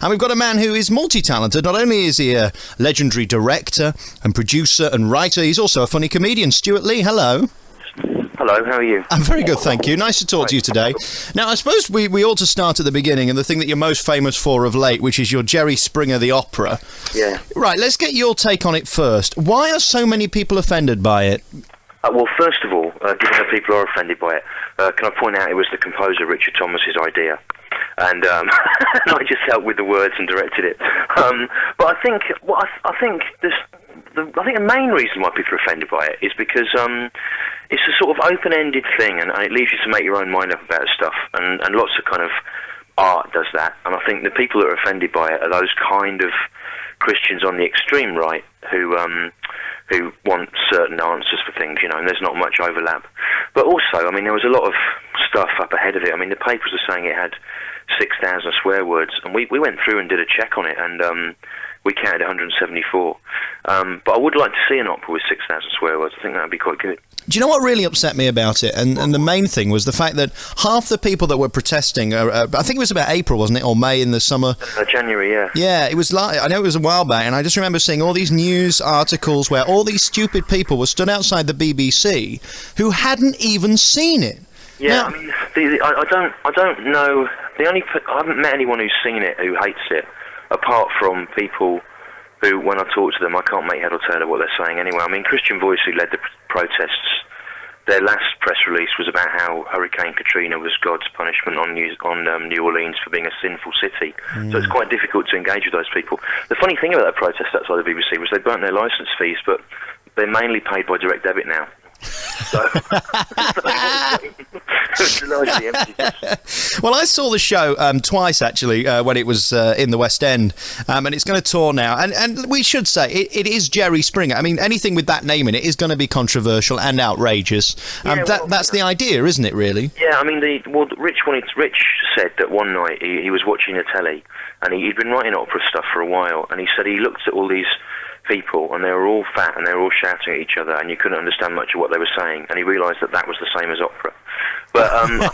And we've got a man who is multi-talented. Not only is he a legendary director and producer and writer, he's also a funny comedian. Stewart Lee, hello. Hello, how are you? I'm very good, thank you. Nice to talk to you today. Now, I suppose we ought to start at the beginning, and the thing that you're most famous for of late, which is your Jerry Springer the Opera. Yeah. Right, let's get your take on it first. Why are so many people offended by it? Well, first of all, given that people are offended by it, can I point out it was the composer Richard Thomas's idea, and I just helped with the words and directed it. But I think the main reason why people are offended by it is because it's a sort of open-ended thing, and it leaves you to make your own mind up about stuff, and lots of kind of art does that. And I think the people that are offended by it are those kind of Christians on the extreme right who want certain answers for things, you know, and there's not much overlap. But also, I mean, there was a lot of stuff up ahead of it. I mean, the papers were saying it had 6,000 swear words, and we went through and did a check on it, and we counted 174. But I would like to see an opera with 6,000 swear words. I think that would be quite good. Do you know what really upset me about it? And the main thing was the fact that half the people that were protesting, I think it was about April, wasn't it, or May in the summer? January, yeah. Yeah, it was like, I know it was a while back, and I just remember seeing all these news articles where all these stupid people were stood outside the BBC who hadn't even seen it. Yeah, now, I mean, I don't know. I haven't met anyone who's seen it who hates it, apart from people who, when I talk to them, I can't make head or tail of what they're saying anyway. I mean, Christian Voice, who led the protests, their last press release was about how Hurricane Katrina was God's punishment on New Orleans for being a sinful city. So it's quite difficult to engage with those people. The funny thing about that protest outside the BBC was they burnt their licence fees, but they're mainly paid by direct debit now. So, well, I saw the show twice, actually, when it was in the West End, and it's going to tour now. And we should say, it is Jerry Springer. I mean, anything with that name in it is going to be controversial and outrageous. That's the idea, isn't it, really? Yeah, I mean, Rich said that one night he was watching the telly, and he'd been writing opera stuff for a while, and he said he looked at all these people, and they were all fat, and they were all shouting at each other, and you couldn't understand much of what they were saying, and he realised that was the same as opera. But I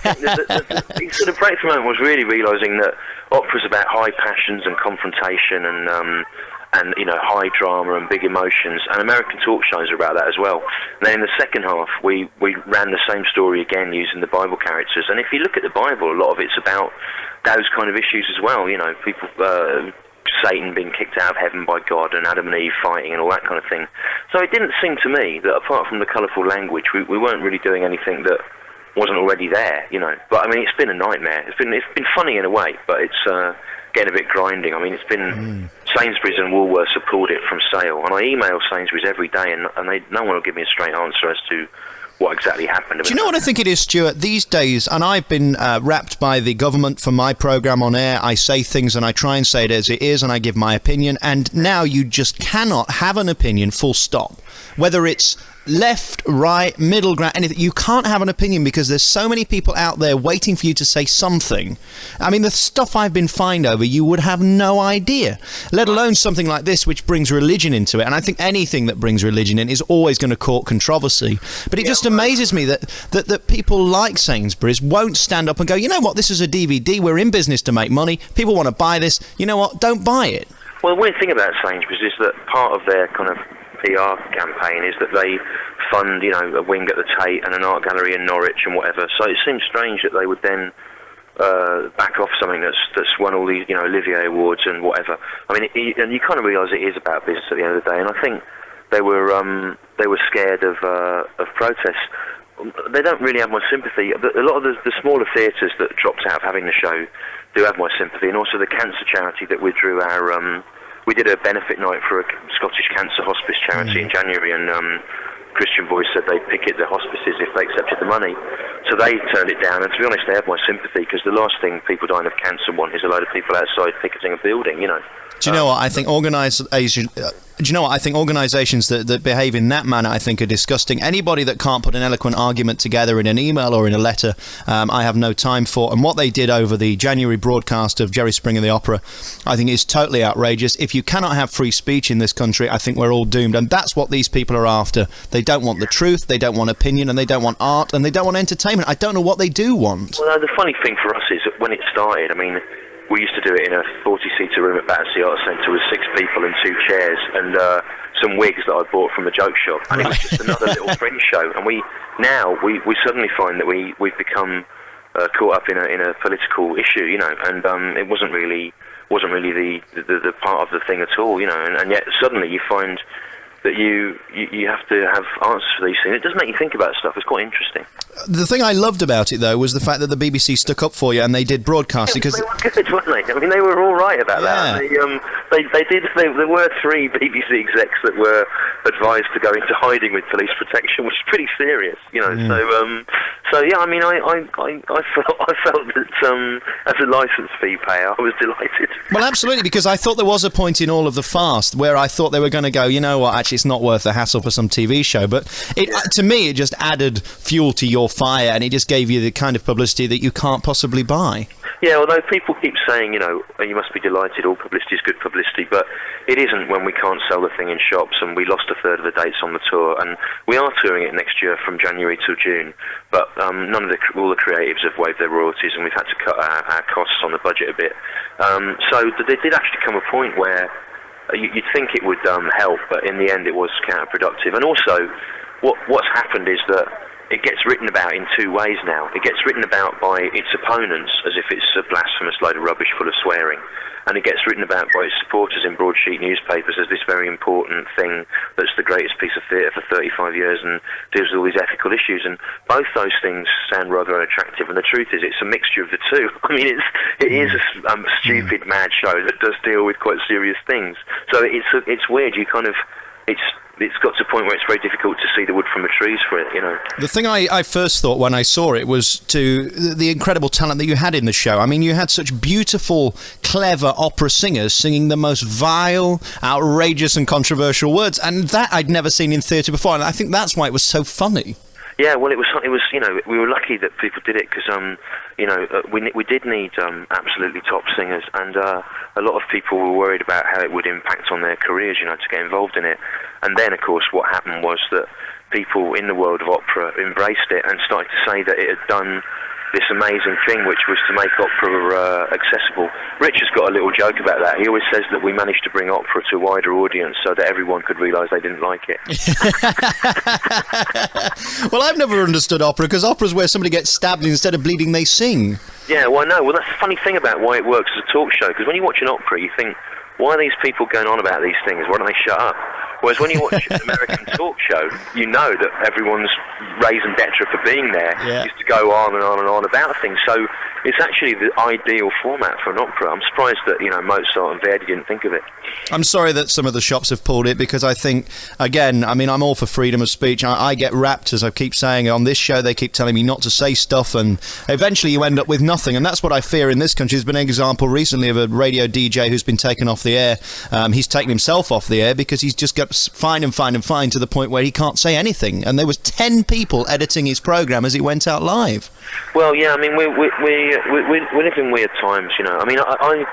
think the sort of breakthrough moment was really realising that opera's about high passions and confrontation and you know, high drama and big emotions, and American talk shows are about that as well. And then in the second half, we ran the same story again using the Bible characters, and if you look at the Bible, a lot of it's about those kind of issues as well, you know, people... Satan being kicked out of heaven by God and Adam and Eve fighting and all that kind of thing. So it didn't seem to me that apart from the colourful language, we weren't really doing anything that wasn't already there, you know. But I mean, it's been a nightmare. It's been funny in a way, but it's getting a bit grinding. I mean, it's been Sainsbury's and Woolworths have pulled it from sale, and I email Sainsbury's every day, and no one will give me a straight answer as to what exactly happened. Do you know what I think it is, Stuart? These days, and I've been wrapped by the government for my programme on air, I say things and I try and say it as it is and I give my opinion, and now you just cannot have an opinion full stop. Whether it's left, right, middle ground, anything. You can't have an opinion because there's so many people out there waiting for you to say something. I mean, the stuff I've been fined over, you would have no idea, let alone something like this which brings religion into it. And I think anything that brings religion in is always going to court controversy. But it just amazes me that people like Sainsbury's won't stand up and go, you know what, this is a DVD, we're in business to make money, people want to buy this, you know what, don't buy it. Well, the weird thing about Sainsbury's is that part of their kind of PR campaign is that they fund, you know, a wing at the Tate and an art gallery in Norwich and whatever. So it seems strange that they would then back off something that's won all these, you know, Olivier Awards and whatever. I mean, and you kind of realise it is about business at the end of the day. And I think they were scared of protests. They don't really have my sympathy. A lot of the smaller theatres that dropped out of having the show do have my sympathy, and also the cancer charity that withdrew our. We did a benefit night for a Scottish Cancer Hospice charity in January, and Christian Voice said they'd picket the hospices if they accepted the money. So they turned it down, and to be honest, they have my sympathy, because the last thing people dying of cancer want is a load of people outside picketing a building, you know. Do you know what? I think organisations that behave in that manner, I think, are disgusting. Anybody that can't put an eloquent argument together in an email or in a letter, I have no time for. And what they did over the January broadcast of Jerry Springer the Opera, I think is totally outrageous. If you cannot have free speech in this country, I think we're all doomed. And that's what these people are after. They don't want the truth, they don't want opinion, and they don't want art, and they don't want entertainment. I don't know what they do want. Well, the funny thing for us is that when it started, I mean, we used to do it in a 40-seater room at Battersea Arts Centre with 6 people and 2 chairs and some wigs that I bought from a joke shop, and it was just another little fringe show. And we suddenly find that we've become caught up in a political issue, you know, and it wasn't really the part of the thing at all, you know, and yet suddenly you find that you have to have answers for these things. It does make you think about stuff. It's quite interesting. The thing I loved about it, though, was the fact that the BBC stuck up for you and they did broadcast it. They were good, weren't they? I mean, they were all right about that. There were 3 BBC execs that were advised to go into hiding with police protection, which is pretty serious, you know. So yeah, I mean, I felt that as a licence fee payer, I was delighted. Well, absolutely, because I thought there was a point in all of the fast where I thought they were going to go, you know what, actually it's not worth the hassle for some TV show, but to me it just added fuel to your fire, and it just gave you the kind of publicity that you can't possibly buy. Yeah, although people keep saying, you know, you must be delighted, all publicity is good publicity, but it isn't when we can't sell the thing in shops, and we lost a third of the dates on the tour, and we are touring it next year from January till June, but all the creatives have waived their royalties, and we've had to cut our costs on the budget a bit. So there did actually come a point where you'd think it would help, but in the end it was counterproductive. And also, what's happened is that it gets written about in 2 ways now. It gets written about by its opponents as if it's a blasphemous load of rubbish full of swearing, and it gets written about by its supporters in broadsheet newspapers as this very important thing that's the greatest piece of theatre for 35 years and deals with all these ethical issues. And both those things sound rather unattractive, and the truth is it's a mixture of the two. I mean, it is a stupid, mad show that does deal with quite serious things. So it's weird. You kind of it's got to a point where it's very difficult to see the wood from the trees for it, you know. The thing I first thought when I saw it was the incredible talent that you had in the show. I mean, you had such beautiful, clever opera singers singing the most vile, outrageous and controversial words, and that I'd never seen in theatre before, and I think that's why it was so funny. Yeah, well, it was, you know, we were lucky that people did it because, you know, we did need absolutely top singers, and a lot of people were worried about how it would impact on their careers, you know, to get involved in it. And then, of course, what happened was that people in the world of opera embraced it and started to say that it had done this amazing thing, which was to make opera accessible. Rich has got a little joke about that. He always says that we managed to bring opera to a wider audience so that everyone could realise they didn't like it. Well, I've never understood opera, because opera's where somebody gets stabbed and instead of bleeding they sing. Yeah, well, no. Well, that's the funny thing about why it works as a talk show, because when you watch an opera, you think, why are these people going on about these things? Why don't they shut up? Whereas when you watch an American talk show, you know that everyone's raison d'etre for being there is to go on and on and on about things. So it's actually the ideal format for an opera. I'm surprised that, you know, Mozart and Verdi didn't think of it. I'm sorry that some of the shops have pulled it, because I think, again, I mean, I'm all for freedom of speech. I get wrapped, as I keep saying, on this show. They keep telling me not to say stuff, and eventually you end up with nothing. And that's what I fear in this country. There's been an example recently of a radio DJ who's been taken off the air. He's taken himself off the air because he's just got fined to the point where he can't say anything. And there was 10 people editing his programme as it went out live. Well, yeah, I mean, we live in weird times, you know. I mean, I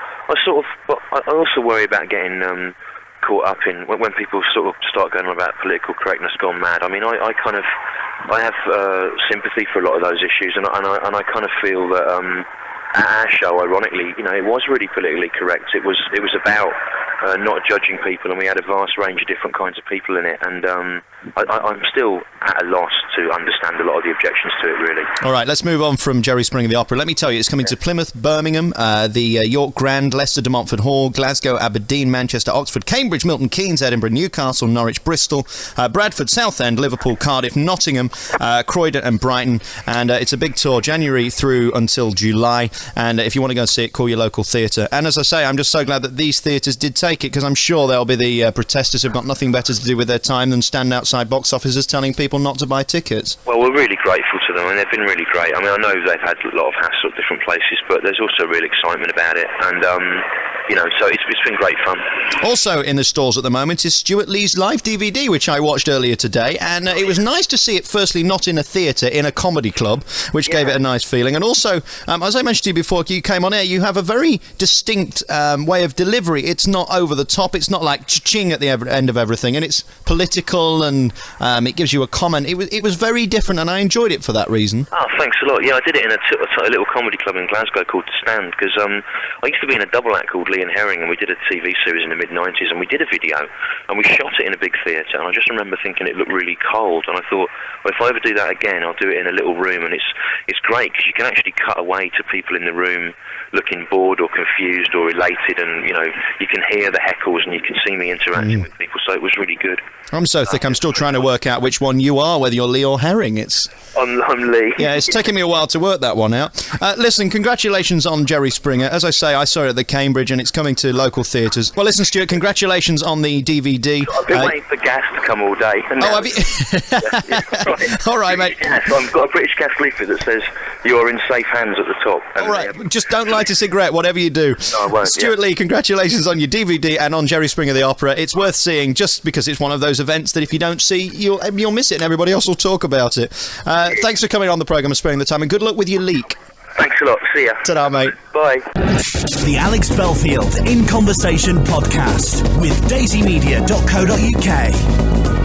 also worry about getting caught up in when people sort of start going on about political correctness gone mad. I mean, I have sympathy for a lot of those issues, and I kind of feel that our show, ironically, you know, it was really politically correct. It was about not judging people, and we had a vast range of different kinds of people in it, and I'm still at a loss to understand a lot of the objections to it, really. All right, let's move on from Jerry Springer the Opera. Let me tell you, it's coming to Plymouth, Birmingham, the York Grand, Leicester de Montfort Hall, Glasgow, Aberdeen, Manchester, Oxford, Cambridge, Milton Keynes, Edinburgh, Newcastle, Norwich, Bristol, Bradford, Southend, Liverpool, Cardiff, Nottingham, Croydon and Brighton, and it's a big tour, January through until July, and if you want to go and see it, call your local theatre. And as I say, I'm just so glad that these theatres did take it, because I'm sure there'll be the protesters who've got nothing better to do with their time than stand outside box offices telling people not to buy tickets. Well, we're really grateful to them, and they've been really great. I mean, I know they've had a lot of hassle at different places, but there's also real excitement about it, and So it's been great fun. Also in the stores at the moment is Stewart Lee's live DVD, which I watched earlier today, and it was nice to see it firstly not in a theatre, in a comedy club, which gave it a nice feeling. And also, as I mentioned to you before you came on air, you have a very distinct way of delivery. It's not over the top, it's not like ching at the end of everything, and it's political, and it gives you a comment. It was very different, and I enjoyed it for that reason. Oh, thanks a lot. Yeah, I did it in a little comedy club in Glasgow called The Stand, because I used to be in a double act called Lee and Herring, and we did a TV series in the mid-90s, and we did a video, and we shot it in a big theatre, and I just remember thinking it looked really cold, and I thought, well, if I ever do that again, I'll do it in a little room, and it's great, because you can actually cut away to people in the room looking bored or confused or elated, and, you can hear the heckles, and you can see me interacting with people, so it was really good. I'm so thick, I'm still trying to work out which one you are, whether you're Lee or Herring. I'm Lee. Yeah, it's taken me a while to work that one out. Listen, congratulations on Jerry Springer. As I say, I saw it at the Cambridge, and it's coming to local theatres. Well, listen, Stuart, congratulations on the DVD. I've been waiting for gas to come all day. Have you? Right. All right, mate. I've got a British Gas leaflet that says you're in safe hands at the top. All right, just don't light a cigarette, whatever you do. No, I won't. Stuart Lee, congratulations on your DVD and on Jerry Springer the Opera. It's worth seeing just because it's one of those events that if you don't see, you'll miss it, and everybody else will talk about it. Thanks for coming on the programme and sparing the time, and good luck with your leak. Thanks a lot. See ya. Ta-da, mate. Bye. The Alex Belfield In Conversation podcast with daisymedia.co.uk.